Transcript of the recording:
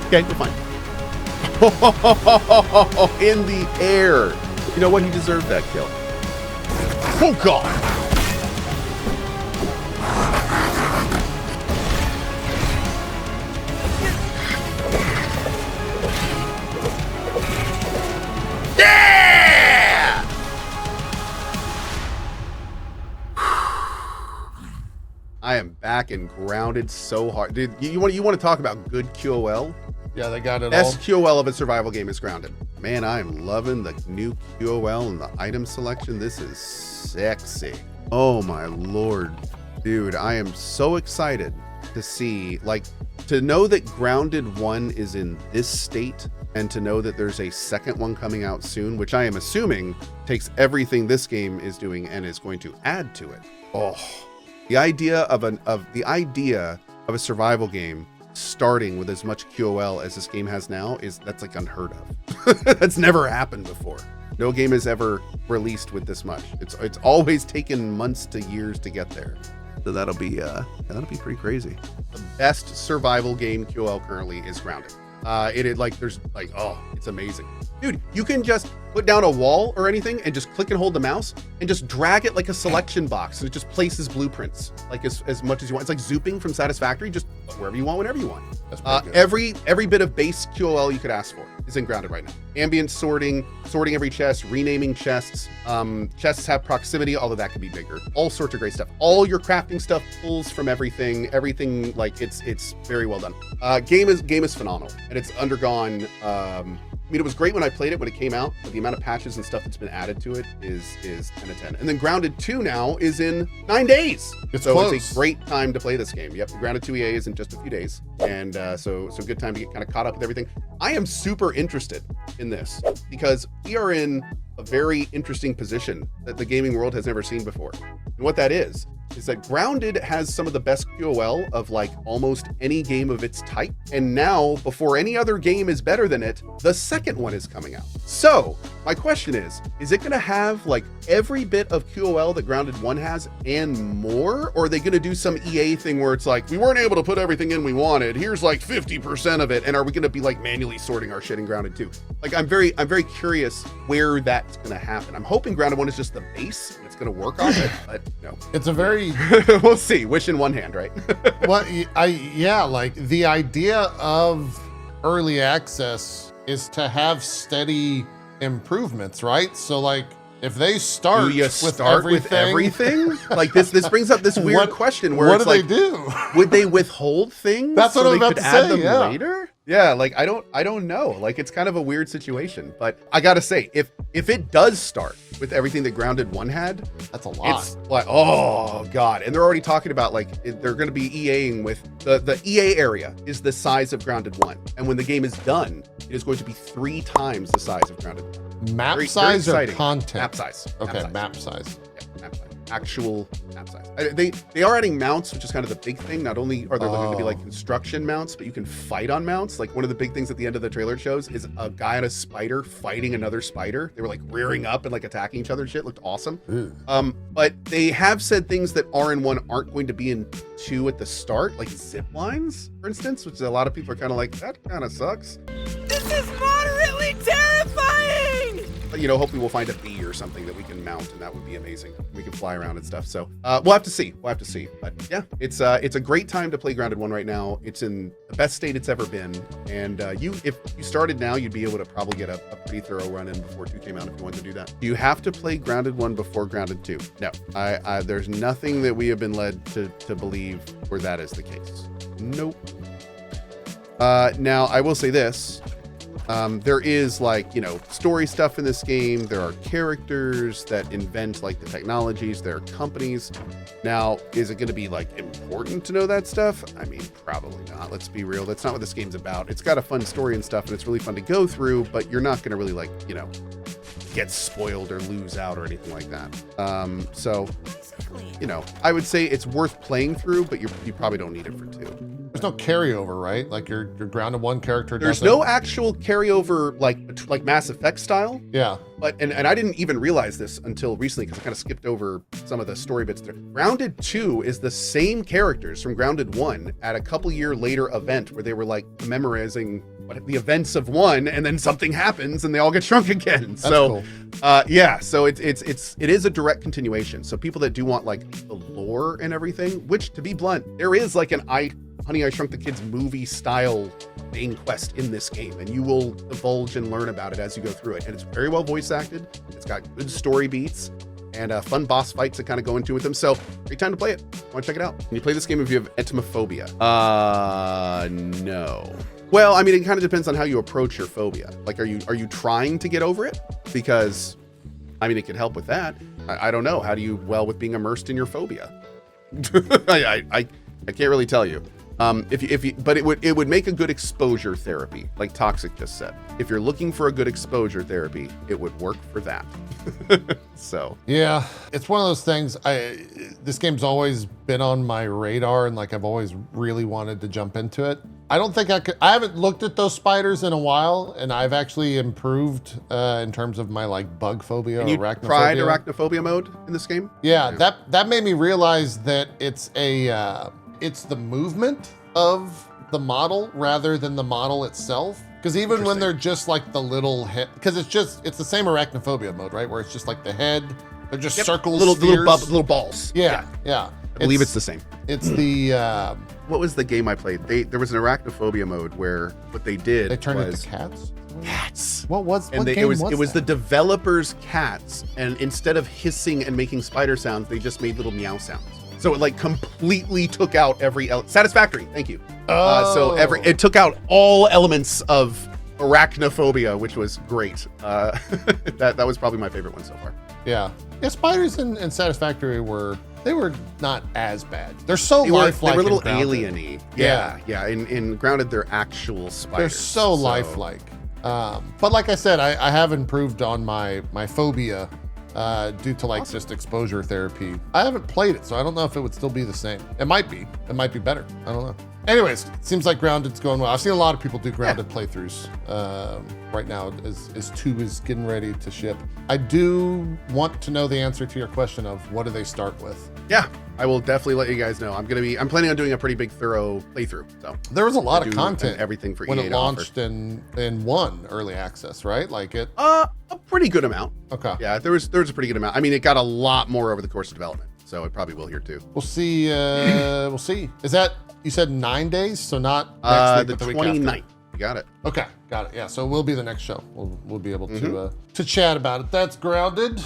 Okay, we're fine. In the air. You know what? He deserved that kill. Oh, God. Yeah! I am back and grounded so hard. Dude, you want to talk about good QOL? Yeah, they got it all. Best QOL of a survival game is grounded. Man, I am loving the new QOL and the item selection. This is sexy. Oh my Lord. Dude, I am so excited to see, like, to know that Grounded 1 is in this state and to know that there's a second one coming out soon, which I am assuming takes everything this game is doing and is going to add to it. Oh, the idea of a survival game starting with as much QOL as this game has now that's like unheard of. That's never happened before. No game has ever released with this much. It's always taken months to years to get there. So that'll be pretty crazy. The best survival game QOL currently is Grounded. It's amazing. Dude, you can just put down a wall or anything and just click and hold the mouse and just drag it like a selection box, and it just places blueprints like as much as you want. It's like zooping from Satisfactory, just wherever you want, whenever you want. That's pretty good. Every bit of base QOL you could ask for is in Grounded right now. Ambient sorting every chest, renaming chests. Chests have proximity, although that could be bigger. All sorts of great stuff. All your crafting stuff pulls from everything. Everything, like, it's very well done. Game is phenomenal, and it's undergone. I mean, it was great when I played it when it came out, but the amount of patches and stuff that's been added to it is 10 of 10. And then Grounded 2 now is in 9 days. It's a great time to play this game. Yep, Grounded 2 EA is in just a few days. And so good time to get kind of caught up with everything. I am super interested in this because we are in a very interesting position that the gaming world has never seen before. And what that is that Grounded has some of the best QOL of like almost any game of its type. And now, before any other game is better than it, the second one is coming out. So my question is it gonna have like every bit of QOL that Grounded 1 has and more? Or are they gonna do some EA thing where it's like, we weren't able to put everything in we wanted, here's like 50% of it, and are we gonna be like manually sorting our shit in Grounded 2? Like, I'm very curious where that's gonna happen. I'm hoping Grounded 1 is just the base and it's gonna work on it, but no. It's a very we'll see. Wish in one hand, right? Well, like the idea of early access is to have steady improvements, right? So like if they start with everything, like this brings up this weird question where what it's do like, they do? Would they withhold things? That's what so I'm about they could to add say, them yeah. later? Yeah, like I don't know. Like, it's kind of a weird situation, but I gotta say, if it does start with everything that Grounded 1 had, that's a lot. It's like, oh God. And they're already talking about like, they're going to be EAing with the EA area is the size of Grounded 1. And when the game is done, it is going to be 3 times the size of Grounded 1. Map size or exciting. content? Map size. Okay, map size. Yeah, map size. Actual map size. They are adding mounts, which is kind of the big thing. Not only are there going to be like construction mounts, but you can fight on mounts. Like, one of the big things at the end of the trailer shows is a guy on a spider fighting another spider. They were like rearing up and like attacking each other and shit. It looked awesome. But they have said things that are in 1 aren't going to be in 2 at the start, like zip lines, for instance, which a lot of people are kind of like, that kind of sucks. This is moderately terrifying! You know, hopefully we'll find a bee or something that we can mount, and that would be amazing. We can fly around and stuff. So we'll have to see. But yeah, it's a great time to play Grounded 1 right now. It's in the best state it's ever been. And if you started now, you'd be able to probably get a pretty thorough run in before 2 came out if you want to do that. Do you have to play Grounded 1 before Grounded 2? No. There's nothing that we have been led to believe where that is the case. Nope. Now, I will say this. There is, like, you know, story stuff in this game. There are characters that invent like the technologies. There are companies. Now, is it going to be like important to know that stuff? I mean, probably not. Let's be real. That's not what this game's about. It's got a fun story and stuff, and it's really fun to go through, but you're not going to really, like, you know, get spoiled or lose out or anything like that. So, you know, I would say it's worth playing through, but you probably don't need it for 2. There's no carryover, right? Like your Grounded 1 character There's doesn't... no actual carryover like Mass Effect style. Yeah. But and I didn't even realize this until recently because I kind of skipped over some of the story bits there. Grounded 2 is the same characters from Grounded 1 at a couple year later event where they were like memorizing the events of 1, and then something happens and they all get shrunk again. That's cool. Yeah, so it is a direct continuation. So people that do want like the lore and everything, which to be blunt, there is like an Honey, I Shrunk the Kids movie style main quest in this game, and you will divulge and learn about it as you go through it. And it's very well voice acted. It's got good story beats and fun boss fights to kind of go into with them. So great time to play it. Want to check it out? Can you play this game if you have Arachnophobia? No. Well, I mean, it kind of depends on how you approach your phobia. Like, are you trying to get over it? Because, I mean, it could help with that. I don't know. How do you with being immersed in your phobia? I can't really tell you. But it would make a good exposure therapy, like Toxic just said. If you're looking for a good exposure therapy, it would work for that. So yeah, it's one of those things. This game's always been on my radar, and like I've always really wanted to jump into it. I don't think I could. I haven't looked at those spiders in a while, and I've actually improved in terms of my like bug phobia. And you arachnophobia. tried arachnophobia mode in this game? Yeah, that made me realize that it's the movement of the model rather than the model itself. Because even when they're just like the little head, because it's the same arachnophobia mode, right? Where it's just like the head, they're just circles, little balls. Yeah. I believe it's the same. It's the what was the game I played? There was an arachnophobia mode where what they did they turned was into cats. Cats. What game was that? It was the developers' cats, and instead of hissing and making spider sounds, they just made little meow sounds. So it like completely took out every satisfactory. Thank you. So it took out all elements of arachnophobia, which was great. That was probably my favorite one so far. Yeah. Spiders in Satisfactory were not as bad. They're so lifelike. They were a little alien-y. Yeah. In Grounded, they're actual spiders. They're so lifelike. But like I said, I have improved on my phobia due to like just exposure therapy. I haven't played it, so I don't know if it would still be the same. It might be. It might be better. I don't know. Anyways, it seems like Grounded's going well. I've seen a lot of people do Grounded playthroughs right now as 2 is getting ready to ship. I do want to know the answer to your question of what do they start with? Yeah, I will definitely let you guys know. I'm planning on doing a pretty big thorough playthrough. So there was a lot of content, everything for when EA it launched in 1 early access, right? Like it. A pretty good amount. Okay. Yeah, there was a pretty good amount. I mean, it got a lot more over the course of development, so it probably will here too. We'll see. We'll see. Is that you said 9 days? So not next week, the but the 29th. week after. You got it. Okay, got it. Yeah, so it will be the next show. We'll be able to chat about it. That's Grounded.